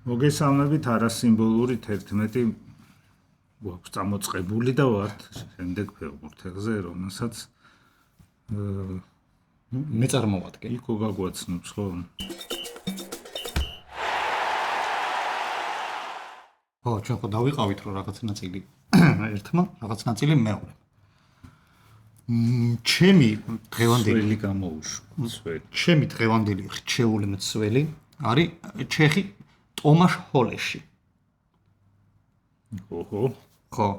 მოგესალმებით არასიმბოლური 11 გვაქვს წამოწყებული და ვართ შემდეგ ფეხბურთელზე, რომელსაც მე წარმოვადგენ. იქ გაგვაცნობს, ხო? ხო, ჩვენ ხო დავიყავით რომ რაღაც ნაწილი ერთმა, რაღაც ნაწილი მეორე. ჩემი დღევანდელი გამოუშვა. ჩემი დღევანდელი რჩეული მცველი არის ჩეხი ტომაშ ჰოლეში. ხო.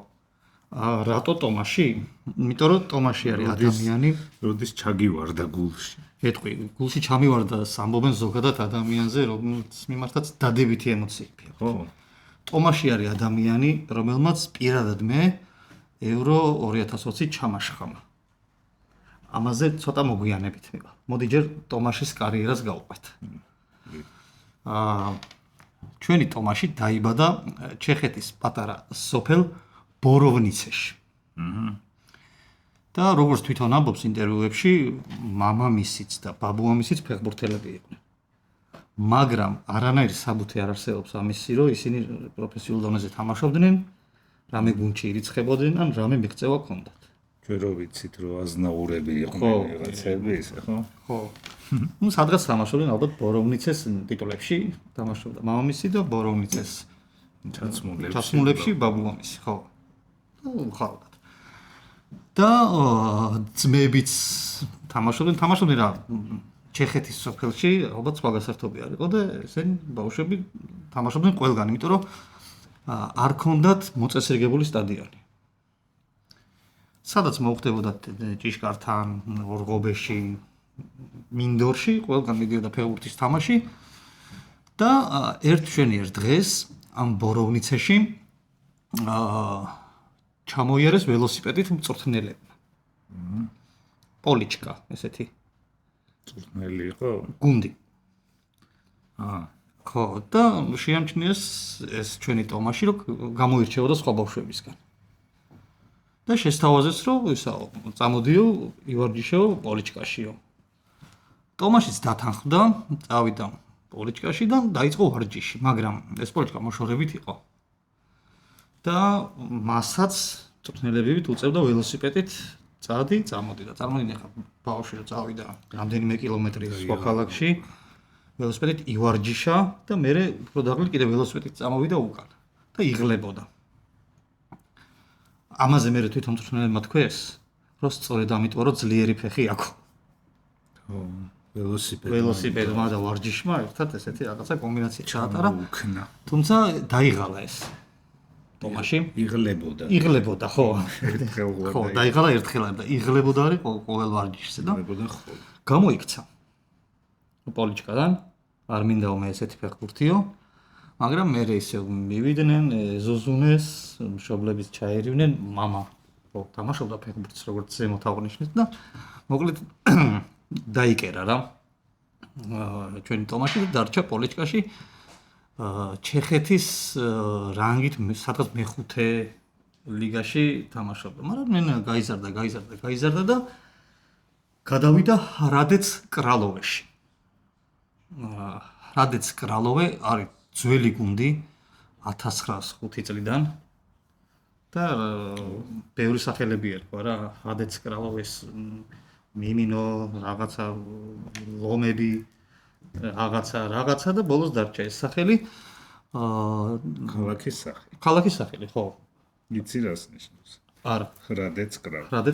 რატო ტომაში? იმიტომ რომ ტომაში არის ადამიანი, როდის ჩაგივარდა გულში. ეთქვი, გულში ჩამივარდა ამბობენ ზოგადად ადამიანზე, რომელს მიმართაც დადებითი ემოციები აქვს. ხო. ტომაში არის ადამიანი, რომელმაც პირადად მე ევრო 2020 ჩამაშხამა. ამაზე ცოტა მოგვიანებით მივა. მოდი ჯერ ტომაშის კარიერას გავყვეთ. ჩვენი ტომაში დაიბადა ჩეხეთის პატარა სოფელ ბოროვნიცეში. და როგორც თვითონ ამბობს ინტერვიუებში, მამამისიც და ბაბუამისიც ფეხბურთელები იყვნენ. მაგრამ არანაირი საბუთი არ არსებობს ამისი, რომ ისინი პროფესიულ დონეზე თამაშობდნენ, რამე გუნდში ირიცხებოდნენ, ან რამე მიღწევა ჰქონდათ. ჩვენ რო ვიცით, რომ აზნაურები იყვნენ რაღაცები ისე, ხო? ხო. ნუ სადღაც თამაშობდნენ ალბათ ბოროვნიცეს ტიტულებში, თამაშობდა მამამისი და ბოროვნიცეს ჩაცმულებში ბაბუამისი, ხო. ხალხად. და ძმებიც თამაშობდნენ რა ჩეხეთის სოფელში, ალბათ სხვა გასართობი არ იყო და ესენი ბავშვები თამაშობდნენ ყველგან, იმიტომ რომ არ ქონდათ მოწესრიგებული სტადიონი. სადაც მოხდებოდათ ჭიშკართან, ორღობეში, მინდორში, ყველგან მიდიოდა ფეხბურთის თამაში და ერთ დღეს ამ ბოროვნიცეში ჩამოიარეს ველოსიპედით მწვრთნელებმა. პოლიჩკა, ესეთი მწვრთნელი იყო? გუნდი. ხო, და შეამჩნიეს ეს ჩვენი ტომაში, რომ გამოირჩეოდა სხვა ბავშვებისგან. და შესთავაზეს, რომ ისაო, წამოდიო, ივარჯიშეო პოლიჩკაშიო. ტომაშიც დათანხმდა, წავიდა პოლიჩკაში და დაიწყო ვარჯიში, მაგრამ ეს პოლიჩკა მოშორებით იყო. და მასაც მწვრთნელებივით უწევდა ველოსიპედით წადი, წამოდი და წარმოიდგინე ხა ბავშვი რომ წავიდა რამდენიმე კილომეტრი სხვა ქალაქში ველოსიპედით ივარჯიშა და მე უფრო დაღლით კიდე ველოსიპედით წამოვიდა უკან და იღლებოდა. ამაზე მე თვითონ მწვრთნელებმა თქვეს, რომ სწორედ ამიტომ რომ ძლიერი ფეხი აქვს. ხო, ველოსიპედმა და ვარჯიშმა ერთად ესეთი რაღაცა კომბინაცია ჩაატარა. თუმცა დაიღალა ეს. ტომაში იღლებოდა, ხო. ხო, დაიღალა ერთხელ და იღლებოდა არის ყოველ ვარჯიშზე და გამოიქცა. პოლიჩკადან არ მინდაო მე ესეთი ფეხბურთიო, მაგრამ მე ისე მივიდნენ, ზუზუნეს, მშობლებიც ჩაერივნენ, მამა თამაშობდა ფეხბურთს, როგორც ზემოთ აღნიშნეთ და მოკლედ დაიკერა რა. ჩვენი ტომაში და დარჩა პოლიჩკაში. ჩეხეთის რანგით სადღაც მეხუთე ლიგაში თამაშობდა, მაგრამ მე გაიზარდა და გადავიდა რადეც კრალოვეში. რადეც კრალოვე არის ძველი გუნდი 1905 წლიდან და ბევრი სახელები ერქვა რა, რადეც კრალოვეს მიმინო, რაღაცა ლომები რაღაცა და ბოლოს დარჩა ეს სახელი. ქალაქის სახელი, ხო. იცი რას ნიშნავს? არა. რადეც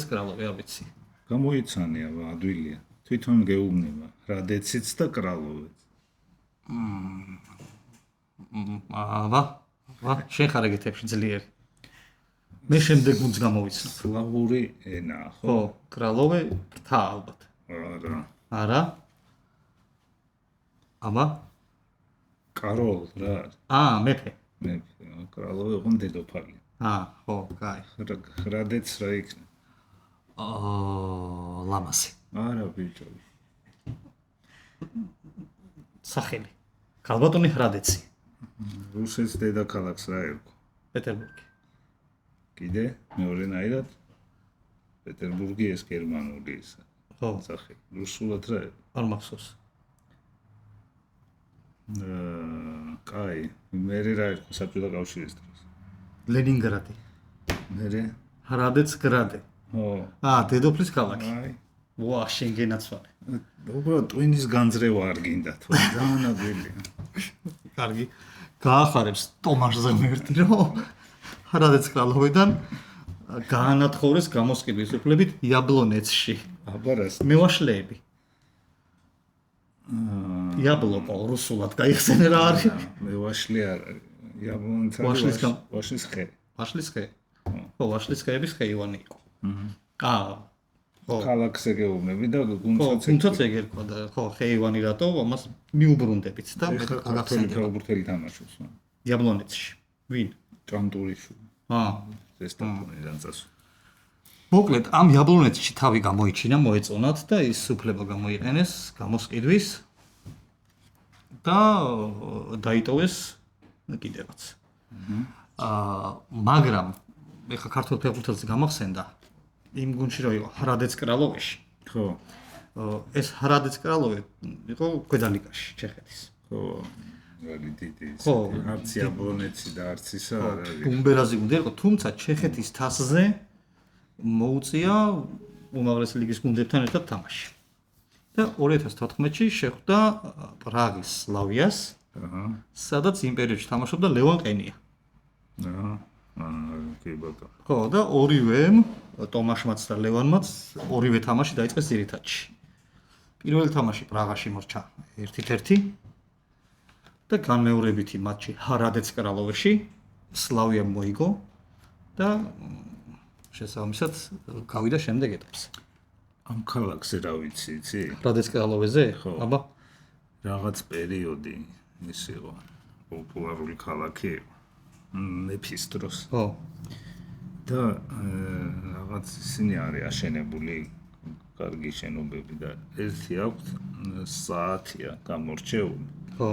კრალოვე, ვიცი. გამოიცანია, ადვილია. თვითონ გეუბნება, რადეციც და კრალოვეც. შენ ხარ ეგეთებში ძლიერი. მე შემდეგ გუნდს გამოვიცნობ. სლავური ენაა, ხო? ხო, კრალოვე რთა ალბათ. არა. აბა? კაროლ რა? მეფე. კრალოვე იყო დედოფალი. ხო, კაი. რადეც რა იქნება? ლამასი. არა, ბიჭო. სახელი. ქალბატონი ხრადეცი. რუსეთის დედაქალაქს რა ერქვა? პეტერბურგი. კიდე მეორენაირად? პეტერბურგი ეს გერმანული ისა. ხო, სახელი. რუსულად რა ერქვა? არ მახსოვს. კაი, მე რა იყო საბჭოთა კავშირის დროს. ლენინგრადი, მე ჰრადეცგრადი. ო, დედოფლის ქალაქი. აი, ვა, შენგენაც ვარ. უბრალოდ ტვინის განძრევა არ გინდა თუ ძალიან ადვილია. კარგი. გაახარებს ტომაშ ზემერტი, რომ ჰრადეცკრალოვიდან გაანათხოვრეს გამოსყიდვის უფლებით იაბლონეცში. აბარას. მევაშლეები. იაბლოკო რუსულად გაიხსენე რა არის? მე ვაშლი არ არის. იაბლონიც ვაშლის გამ- ვაშლის ხე. ვაშლის ხე. ხო, ვაშლის ხეების ხეივანი იყო. ხო. ქალაქს ეგეუბნები და ხო, გუნცოც თუმცა ეგ ერქვა და ხო, ხეივანი რატო ამას მიუბრუნდებით და მე ეხლა ქართველი გაგახსენე. ფეხბურთელი თამაშობს. იაბლონეცში. ვინ? ჭანტურიშვილი. ზესტაფონიდან წასულ. მოკლედ ამ იაბლონეცში თავი გამოიჩინა, მოეწონათ და ის უფლება გამოიყენეს გამოსყიდვის და დაიტოვეს კიდევაც. მაგრამ ეხა ქართულ ფეხბურთელს გამახსენდა იმ გუნდში რომ იყო ჰრადეცკრალოვეში. ხო. ეს ჰრადეცკრალოვე იყო ქვედალიგაში ჩეხეთის. ხო. ვალი დიდი. ხო. არც იაბლონეცი და არც ისა არ არის. ბუმბერაზი გუნდი იყო, თუმცა ჩეხეთის თასზე მოუწია უმაღლესი ლიგის გუნდებთან ერთად თამაში. და 2014-ში შეხვდა პრაღის სლავიას, აჰა. სადაც იმ პერიოდში თამაშობდა ლევან ყენია. აჰა. კი ბატონო. ხო, და ორივემ, ტომაშმაც და ლევანმაც ორივე თამაში დაიწყეს ძირითადში. პირველი თამაში პრაღაში მორჩა 1-1 და განმეორებითი მატჩი ჰრადეცკრალოვეში სლავიამ მოიგო და შესაბამისად გავიდა შემდეგ ეტაპზე. ამ ქალაქზე რა ვიცი, იცი? ჰრადეცკრალოვეზე? ხო. აბა, რაღაც პერიოდი ის იყო პოპულარული ქალაქი მეფის დროს ხო. და რაღაც ისინი არის აშენებული კარგი შენობები და ერთი აქვს საათია გამორჩეული. ხო.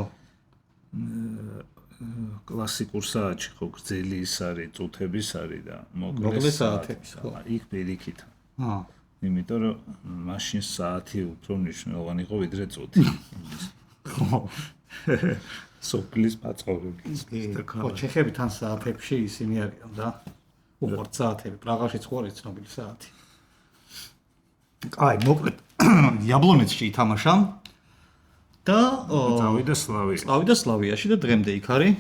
კლასიკურ საათში ხო გრძელი ის არის, წუთების არის და მოკლე მოკლე საათების, ხო. იქ პირიქით. აა. იმიტომ რომ მაშინ საათი უფრო მნიშვნელოვანი იყო ვიდრე წუთი. ხო. სოფლის პაწყობები. ხო, ჩეხები თან საათებში ისინი არიან და უყვართ საათები. პრაღაშიც ხო არის ცნობილი საათი. აი, მოკლედ იაბლონეცში ითამაშა და წავიდა სლავია. წავიდა სლავიაში და დღემდე იქ არის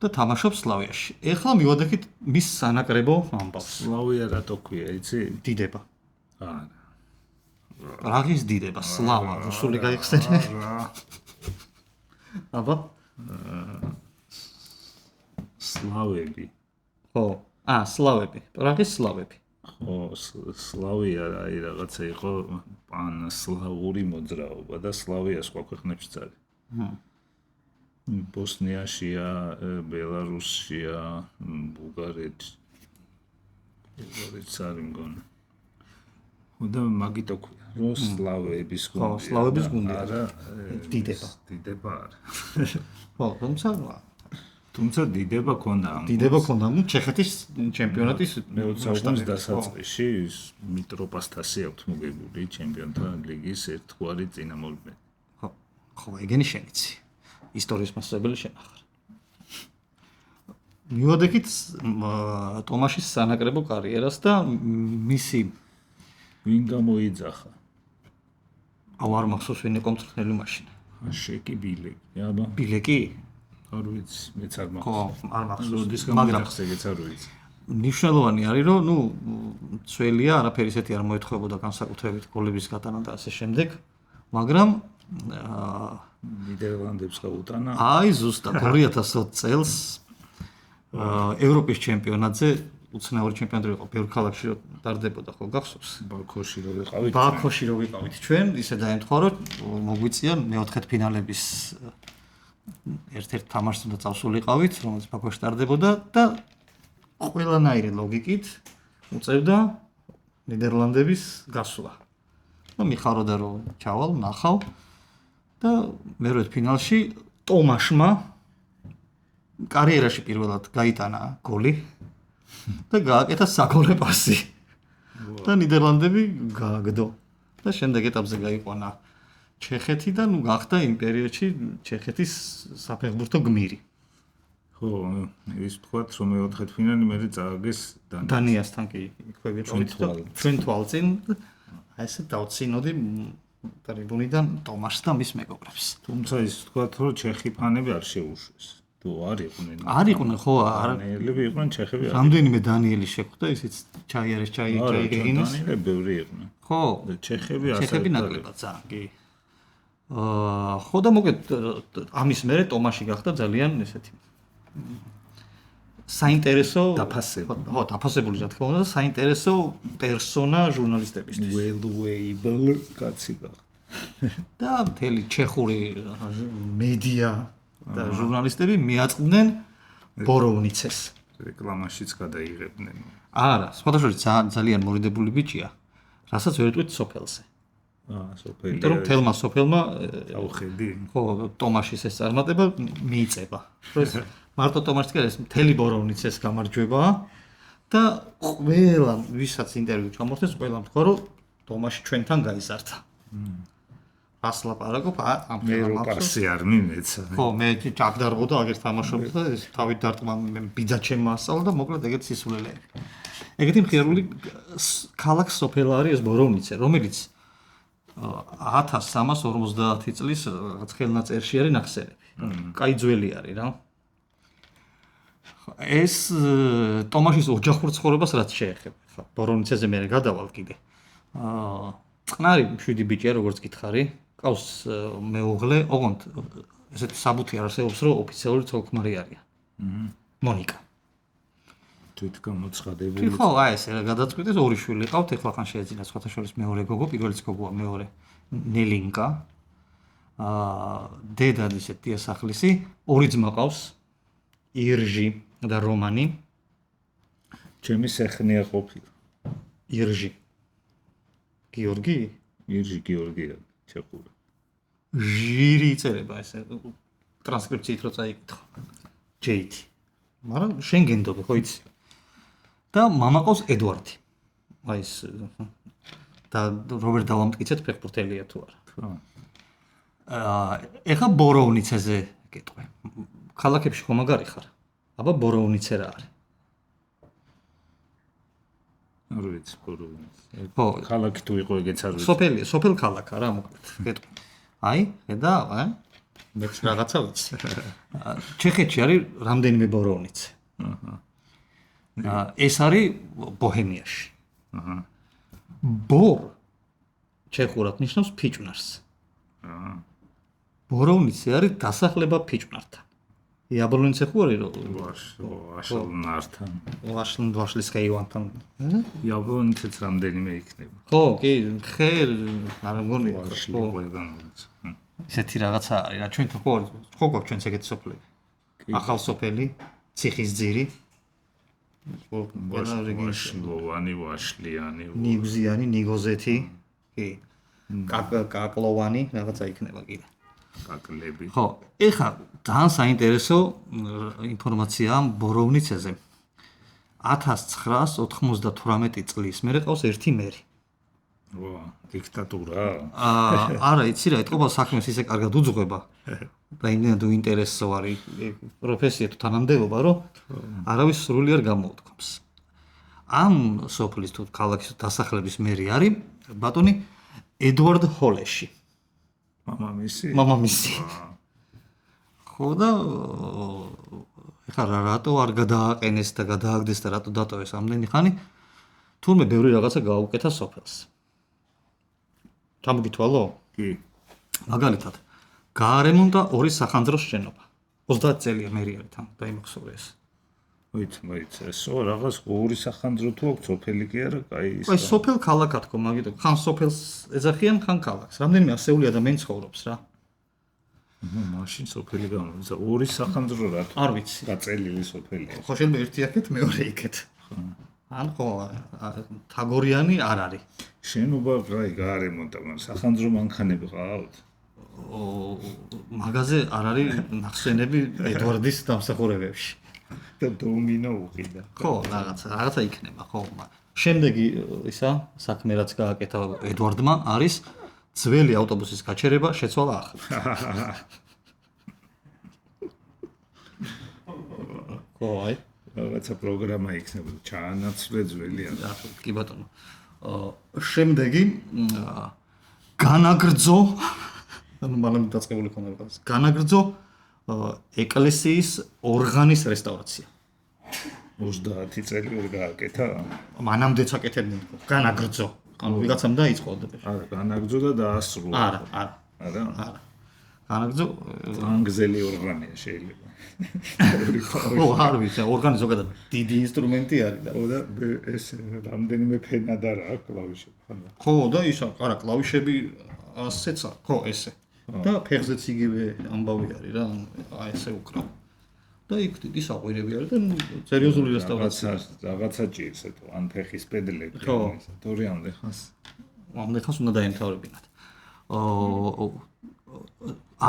და თამაშობს სლავიაში. ეხლა მივადექით მის სანაკრებო ამბავს. სლავია რატო ქვია, იცი? დიდება. არა. პრაღის დიდება, სლავა, რუსული გაიხსენე. აბა, სლავები. ხო. სლავები, პრაღის სლავები. ხო, სლავია აი რაღაცა იყო პან სლავური მოძრაობა და სლავია სხვა ქვეყნებშიც არის. ბოსნიაშია, ბელარუსია, ბულგარეთში. ბულგარეთს არის მგონი. და მაგიტო ქვია, რომ სლავების გუნდი. ხო, სლავების გუნდი. არა, დიდება. დიდება არა. ხო, თუმცა დიდება ქონდა ამ დიდება ქონდა, ნუ ჩეხეთის ჩემპიონატის მე-20 საუკუნის დასაწყისში მიტროპასტასი აქვს მოგებული ჩემპიონთა ლიგის ერთგვარი წინამორბედი. ხო, ხო, ეგენი შენიცი. ისტორიის მასწავლებელი შენ ახარ. მივადექით ტომაშის სანაკრებო კარიერას და მისი ვინ გამოიძახა? არ მახსოვს ვინ იყო მწვრთნელი მაშინ. შეკი ბილეკი, აბა. ბილეკი? არ ვიცი, მეც არ ხო, მახსოვს. არ მახსოვს. როდის მაგრამ გამახსენეთ, არ ვიცი. მნიშვნელოვანი არის, რომ ნუ ძველია, არაფერი ისეთი არ მოეთხოვებოდა განსაკუთრებით გოლების გატანა და ასე შემდეგ, მაგრამ ნიდერლანდებს გაუტანა. აი ზუსტად 2020 წელს ევროპის ჩემპიონატზე უცნაური ჩემპიონატი იყო ბევრ ქალაქში რომ დარდებოდა ხო გახსოვს? ბაქოში რო ვიყავით. ბაქოში რო ვიყავით ჩვენ, ისე დაემთხვა რომ მოგვიწია მეოთხედფინალების ერთ-ერთ თამაშს უნდა წავსულიყავით, რომელიც ბაქოში დარდებოდა და ყველანაირი ლოგიკით უწევდა ნიდერლანდების გასვლა. და მიხაროდა რომ ჩავალ, ნახავ და მერვე ფინალში ტომაშმა კარიერაში პირველად გაიტანა გოლი და გააკეთა საგოლე პასი. და ნიდერლანდები გააგდო და შემდეგ ეტაპზე გაიყვანა ჩეხეთი და ნუ გახდა იმ პერიოდში ჩეხეთის საფეხბურთო გმირი. ხო, ის თქვათ რომ მეოთხედფინალი მე წააგეს დანიასთან კი იქვე ვიყავით და ჩვენ თვალწინ აი ესე დავცინოდი ტრიბუნიდან ტომაშს და მის მეგობრებს. თუმცა ის თქვათ რომ ჩეხი ფანები არ შეუშვეს. თუ არ იყვნენ. არ იყვნენ ხო არა. დანიელები იყვნენ, ჩეხები არ. რამდენიმე დანიელი შეხვდა ისიც ჩაიარეს ჩაიგინეს. დანიელები ბევრი იყვნენ. ხო, ჩეხები ასე. ჩეხები ნაკლებად ძალიან კი. ხო და მოგეთ ამის მერე ტომაში გახდა ძალიან ესეთი საინტერესო ხო დაფასებული რა თქმა უნდა საინტერესო პერსონა ჟურნალისტებისთვის valuable კაცი და მთელი ჩეხური მედია და ჟურნალისტები მიაწყდნენ ბოროვნიცეს რეკლამაშიც გადაიღებდნენ არა სხვადასხვა ძალიან მორიდებული ბიჭია რასაც ვერ იტყვით სოფელზე სოფელი იმიტომ რომ თელმა სოფელმა აუხედი ხო ტომაშის ეს წარმატება მიიწება ეს მარტო ტომაშის კი ეს მთელი ბოროვნიცეს გამარჯვება და ყველა ვისაც ინტერვიუ ჩამორთეს ყველა თქვა რომ ტომაში ჩვენთან გაიზარდა რას ლაპარაკობ ამ ევროპასი არ მიმეცა ხო მე ჭაგდარბოდა აგერ თამაშობდა და ეს თავით დარტყმა მე ბიძა ჩემმა ასწავლა და მოკლედ ეგეთ სისულელეები ეგეთი მხიარული ქალაქ სოფელა არის ეს ბოროვნიცე რომელიც 1350 წლის რაღაც ხელნაწერში არის ნახსენები. კაი ძველი არის რა. ეს ტომაშის ოჯახურ ცხოვრებას რაც შეეხება. ხა ბოროვნიცეზე მე გადავალ კიდე. წყნარი მშვიდი ბიჭია როგორც გითხარი. ყავს მეუღლე, ოღონდ ესეთი საბუთი არ არსებობს რომ ოფიციალური ცოლ-ქმარი არიან. მონიკა. თვითონ მოცხადებული. ხო, აი ეს გადაწყვიტეს ორი შვილი ყავთ, ეხლა ხან შეეძინა სხვათა შორის მეორე გოგო, პირველიც გოგოა მეორე ნელინკა. დედა ისე დიასახლისი, ორი ძმა ყავს, ირჟი და რომანი. ჩემი სეხნია ყოფილი. ირჟი. გიორგი? ირჟი გიორგია, ჩეხური. ჟირი იწერება ესე ტრანსკრიფციით რო წაიკითხო. ჯეითი. მაგრამ შენ გენდობი ხო იცი? და მამა ყავს ედვარდი. აი ეს და რობერტ დავამტკიცეთ ფეხბურთელია თუ არა. ეხა ბოროვნიცეზე გეტყვი. ქალაქებში ხომ მაგარი ხარ? აბა ბოროვნიცე რა არის? არ ვიცი ბოროვნიცე. ხო, ქალაქი თუ იყო ეგეც არ ვიცი. სოფელია, სოფელ ქალაქა რა მოკლედ. გეტყვი. აი, ხედავ, მეც რაღაცა ვიცი. ჩეხეთში არის რამდენიმე ბოროვნიცე. ეს არის ბოჰემიაში. ბორ ჩეხურად ნიშნავს ფიჭვნარს. ბოროვნიცე არის დასახლება ფიჭვნართან. იაბლონიცე ხო არის რომ ვაშლნართან. ვაშლის ხეივანთან. იაბლონიცეც რამდენიმე იქნება. ხო, კი, ხე არ მგონი ვაშლი ყველგან ვიცი. ესეთი რაღაცა არის რა ჩვენთან ხო გვაქვს ჩვენც ეგეთი სოფლები. ახალ სოფელი, ციხის ძირი. ვაშლოვანი, ვაშლიანი, ნიგზიანი, ნიგოზეთი, კი. კაკლოვანი, რაღაცა იქნება კიდე. კაკლები. ხო, ეხა ძალიან საინტერესო ინფორმაციაა ბოროვნიცეზე. 1998 წლის მერე ყავს ერთი მერი. ვა, დიქტატურა. არა, იცი რა, ეთყობა საქმეს ისე კარგად უძღვება. და იმდენად უინტერესო არის პროფესია თუ თანამდებობა, რომ არავის სრული არ გამოუთქვამს. ამ სოფლის თუ ქალაქის დასახლების მერი არის ბატონი ედვარდ ჰოლეში. მამამისი. ხო და ეხლა რატო არ გადააყენეს და გადააგდეს და რატო დატოვეს ამდენი ხანი? თურმე ბევრი რაღაცა გააუკეთა სოფელს. ჩამოგითვალო? კი. მაგალითად გაარემონტა ორი სახანძროს შენობა. 30 წელია მერი არის თან დაიმახსოვრეს. მოიც ესო რაღაც ორი სახანძრო თუ აქვს სოფელი კი არა, კაი ის. აი სოფელ ქალაქად თქო, მაგიტო ხან სოფელს ეძახიან, ხან ქალაქს. რამდენიმე ასეული ადამიანი ცხოვრობს რა. მაშინ სოფელი გამოდის. ორი სახანძრო რა? არ ვიცი. გაწელილი სოფელია. ხო შეიძლება ერთი აქეთ, მეორე იქეთ. ან ხო თაგორიანი არ არის. შენობა კაი გაარემონტა, მაგრამ სახანძრო მანქანები ყავთ? მაგაზე არ არის ნახსენები ედვარდის დამსახურებებში. და დომინო უყიდა. ხო, რაღაცა იქნება, ხო. შემდეგი ისა საქმე რაც გააკეთა ედვარდმა არის ძველი ავტობუსის გაჩერება შეცვალა ახლა. ხო, აი, რაღაცა პროგრამა იქნება ჩაანაცვლე ძველი კი ბატონო. შემდეგი განაგრძო, ანუ მალამ დაწყებული ხონა რაღაც. განაგრძო ეკლესიის ორღანის რესტავრაცია. 30 წელი ვერ გააკეთა? მანამდეც აკეთებდნენ. განაგრძო. ანუ ვიღაცამ დაიწყო. არა, განაგრძო და დაასრულა. არა. არა. განაგრძო ანგზელი ორღანია შეიძლება. ხო, არ ვიცი, ორგანი ზოგადად დიდი ინსტრუმენტი არის და და ეს რამდენიმე ფენა და რა კლავიშები ხანდა. ხო, და ისა, არა, კლავიშები ასეც აქვს, ხო, ესე. და ფეხზეც იგივე ამბავი არის რა, აი ესე უკრავ. და იქ დიდი საყვირები არის და სერიოზული რესტავრაცია. რაღაცა ჭირს ეთო, ან ფეხის პედლები. ხო. თორე ამდე ხანს. ამდე ხანს უნდა დაემთავრებინათ.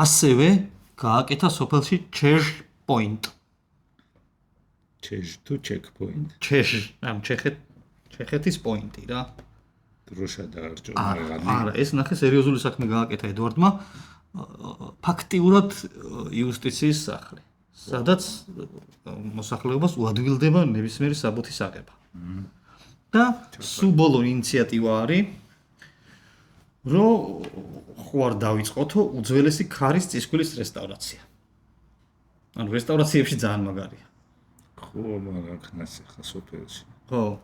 ასევე გააკეთა სოფელში ჩეჟ პოინტ. ჩეჟ თუ ჩეკპოინტ. ჩეჟ, ამ ჩეხეთის პოინტი რა. დროშა დაარჩო. არა, ეს ნახე სერიოზული საქმე გააკეთა ედვარდმა. ფაქტიურად იუსტიციის სახლი, სადაც მოსახლეობას უადვილდება ნებისმიერი საბუთის აღება. და სუბოლო ინიციატივა არის, რომ ხوار დავიწყოთო უძველესი ქარის წისქვილის რესტავრაცია. ანუ რესტავრაციებში ძალიან მაგარია. ხო, მაგრამ ხნას ახლა სოფელში. ხო.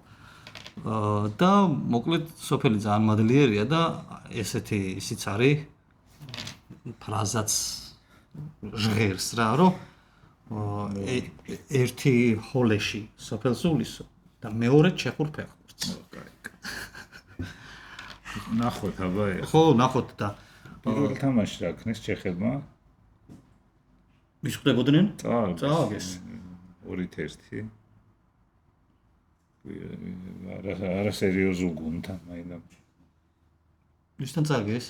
და მოკლედ სოფელი ძალიან მადლიერია და ესეთი ისიც არის ფრაზაც ჟღერს რა, რომ ერთი ჰოლეში სოფელს უვლისო და მეორე ჩეხურ ფეხბურთს. ნახოთ აბა ეხლა. ხო, ნახოთ და პირველ თამაში რა ქნეს ჩეხებმა? ვის ხვდებოდნენ? წააგეს. 2-1. არა სერიოზულ გუნდთან მაინც. ვისთან წააგეს?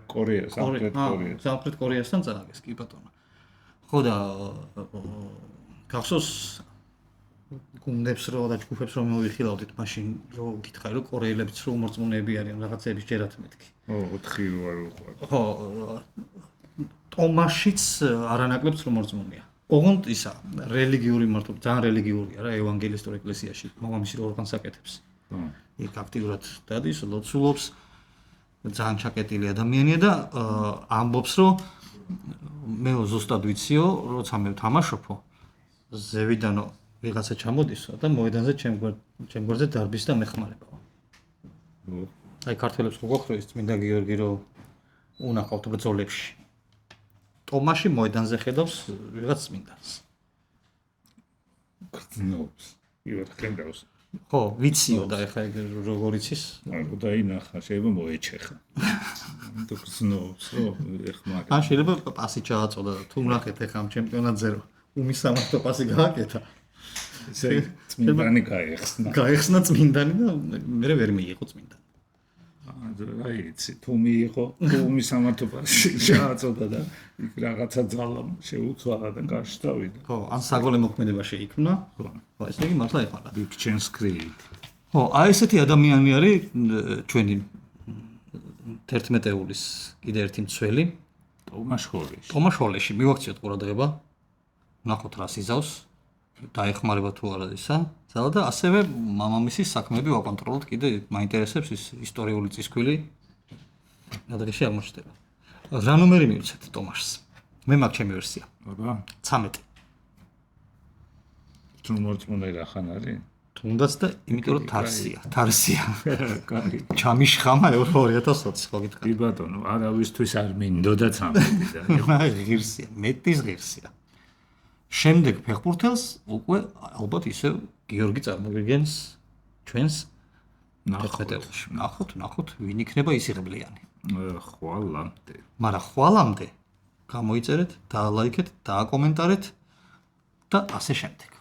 კორეა, სამხრეთ კორეა. სამხრეთ კორეასთან წააგეს, კი ბატონო. ხო და გახსოვს გუნდებს რო და ჯგუფებს რომ მოვიხილავდით მაშინ რო გითხარი რომ კორეელებიც რო უმორწმუნეები არიან რაღაცების ჯერათ მეთქი. ო 4 რო არ უყვარ. ხო, ტომაშიც არანაკლებიც რომ მორწმუნეა. ოღონდ ისა რელიგიური მარტო ძალიან რელიგიურია რა ევანგელისტურ ეკლესიაში მამამისი რო ორგანს აკეთებს. იქ აქტიურად დადის, ლოცულობს, ძალიან ჩაკეტილი ადამიანია და ამბობს რომ მე ზუსტად ვიციო, როცა მე ვთამაშობო, ზევიდანო ვიღაცა ჩამოდისო და მოედანზე ჩემ გვერდზე დარბის და მეხმარებაო. აი ქართველებს რო გოხრეს წმინდა გიორგი რო უნახავთ ბრძოლებში. ტომაში მოედანზე ხედავს ვიღაც წმინდანს. გრძნობს. იوت ხედავს. ხო, ვიციო და ეხლა როგორ იცის? არ დაინახა, შეიძლება მოეჩეხა. თუ გრძნობს, რომ ეხმარება. ან შეიძლება პასი ჩააწოდა და თუ ნახეთ ეხლა ამ ჩემპიონატზე რომ უმისამართო პასი გააკეთა. ესე წმინდანი გაიხსნა. გაიხსნა წმინდანი და მე ვერ მიიღო წმინდანი. აი, თუ მიიღო, თუ უმისამართო პასი ჩააწოდა და იქ რაღაცა ძალა შეუცვალა და გაშტავიდა. ხო, ან საგოლე მოქმედება შეიქმნა. ხო, ესე იგი მართლა ეყარა. Big Chance Creed. ხო, აი ესეთი ადამიანი არის ჩვენი 11-ეულის კიდე ერთი მცველი. ტომაშ ჰოლეში. ტომაშ ჰოლეში მივაქციოთ ყურადღება. ნახოთ რა სიზავს. დაეხმარება თუ არა ისა. ძალა და ასევე მამამისის საქმეები ვაკონტროლოთ კიდე მაინტერესებს ის ისტორიული წისქვილი. ადრეში აღმოჩნდება. რა ნომერი მივცეთ ტომაშს? მე მაქვს ჩემი ვერსია. აბა, 13. თუ მორწმუნე რა ხან არის? თუნდაც და იმიტომ რომ თარსია. კაი. ჩამიშხამა 2020 ხო გითხრა. კი ბატონო, არავისთვის არ მინდოდა 13 და ღირსია, მეტის ღირსია. შემდეგ ფეხბურთელს უკვე ალბათ ისე გიორგი წარმოგიდგენს ჩვენს ნახეთელში. ნახოთ, ვინ იქნება ის იღბლიანი. ხვალამდე. მაგრამ ხვალამდე გამოიწერეთ, დაალაიქეთ, დააკომენტარეთ და ასე შემდეგ.